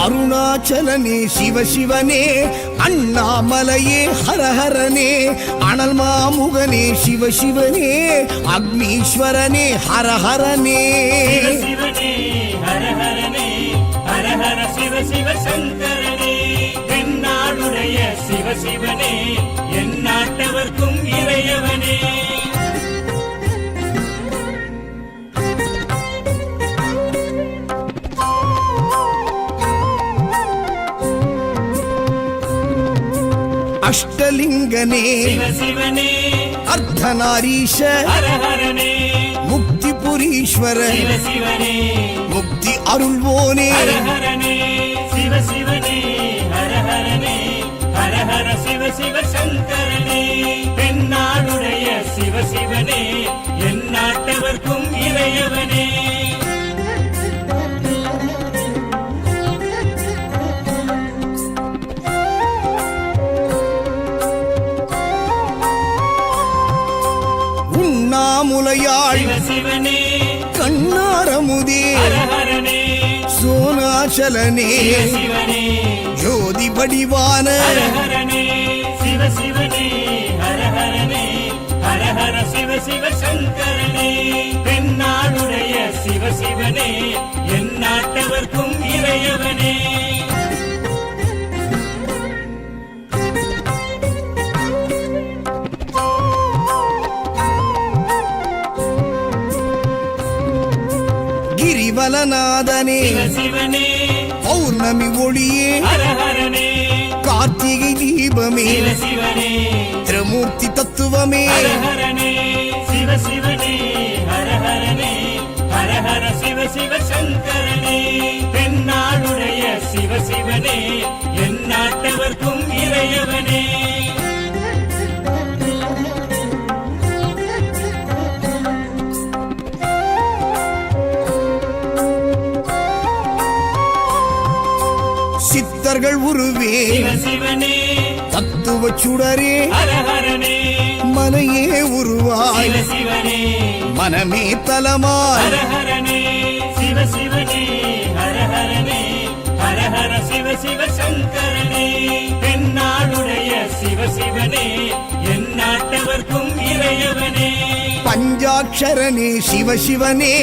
அருணாச்சலனே சிவசிவனே, அண்ணாமலையே ஹரஹரனே, அனல் மாமுகனே சிவசிவனே, அக்னீஸ்வரனே ஹரஹரனே. சிவசிவனே ஹரஹரனே, ஹரஹர சிவ சிவ சங்கரனே, தென்னாடுடைய சிவசிவனே, என் நாட்டவர்க்கும் இறையவனே. அஷ்டலிங்கனே சிவசிவனே, அர்த்தநாரீஷ ஹரஹரனே, முக்திபுரீஸ்வர சிவசிவனே, முக்தி அருள்வோனே. ஹரஹரனே சிவசிவனே, ஹரஹரனே, ஹரஹர சிவ சிவ சங்கரனே, தென்னாடுடைய சிவசிவனே, என் நாட்டவர்க்கும் இறையவனே. உண்ணாமுலையாள் சிவசிவனே, கண்ணாரமுதே ஹரஹரனே, சோனாச்சலனே சிவசிவனே, ஜோதி வடிவான ஹரஹரனே சிவசிவனே, ஹரஹரனே, ஹரஹர சிவ சிவ சங்கரனே, தென்னாடுடைய சிவசிவனே, என் நாட்டவர்க்கும் இறையவனே. கிரிவலநாதனே சிவசிவனே, பௌர்ணமி ஒளியே ஹரஹரனே, கார்த்திகை தீபமே சிவசிவனே, திரமூர்த்தி தத்துவமே. ஹரஹரனே சிவசிவனே, ஹரஹரனே, ஹரஹர சிவ சிவ சங்கரனே, தென்னாடுடைய சிவசிவனே, என் நாட்டவர்க்கும் இறையவனே. சித்தர்கள் உருவே சிவசிவனே, தத்துவ சுடரே ஹரஹரனே, மனையே உருவாய் சிவசிவனே, மனமே தலமாய். ஹரஹரனே சிவசிவனே, ஹரஹரனே, ஹரஹர சிவ சிவ சங்கரனே, தென்னாடுடைய சிவசிவனே, என் நாட்டவர்க்கும் இறையவனே. பஞ்சாட்சரனே சிவசிவனே,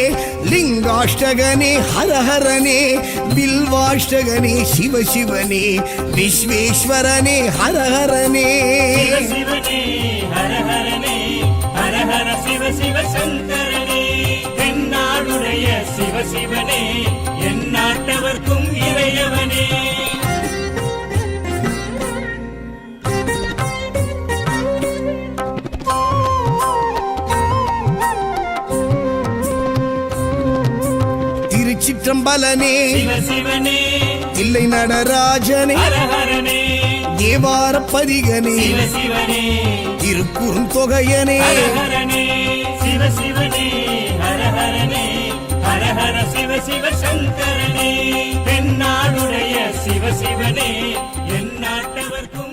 லிங்காஷ்டகனே ஹரஹரனே, பில்வாஷ்டகனே சிவசிவனே, விஸ்வேஸ்வரனே ஹரஹரனே. சிவசிவனே, ஹரஹரனே, ஹரஹர சிவ சிவ சங்கரனே, தென்னாடுடைய சிவசிவனே, என் நாட்டவர்க்கும் இறையவனே. திருச்சிற்றம்பலனே சிவசிவனே, தில்லை நடராஜனே, ஹரஹரனே, தேவார பதிகனே, சிவசிவனே, திருக்குறுந்தொகையனே. ஹரஹரனே சிவசிவனே, ஹரஹரனே, ஹரஹர சிவ சிவ சங்கரனே, தென்னாடுடைய சிவசிவனே, என் நாட்டவர்க்கும்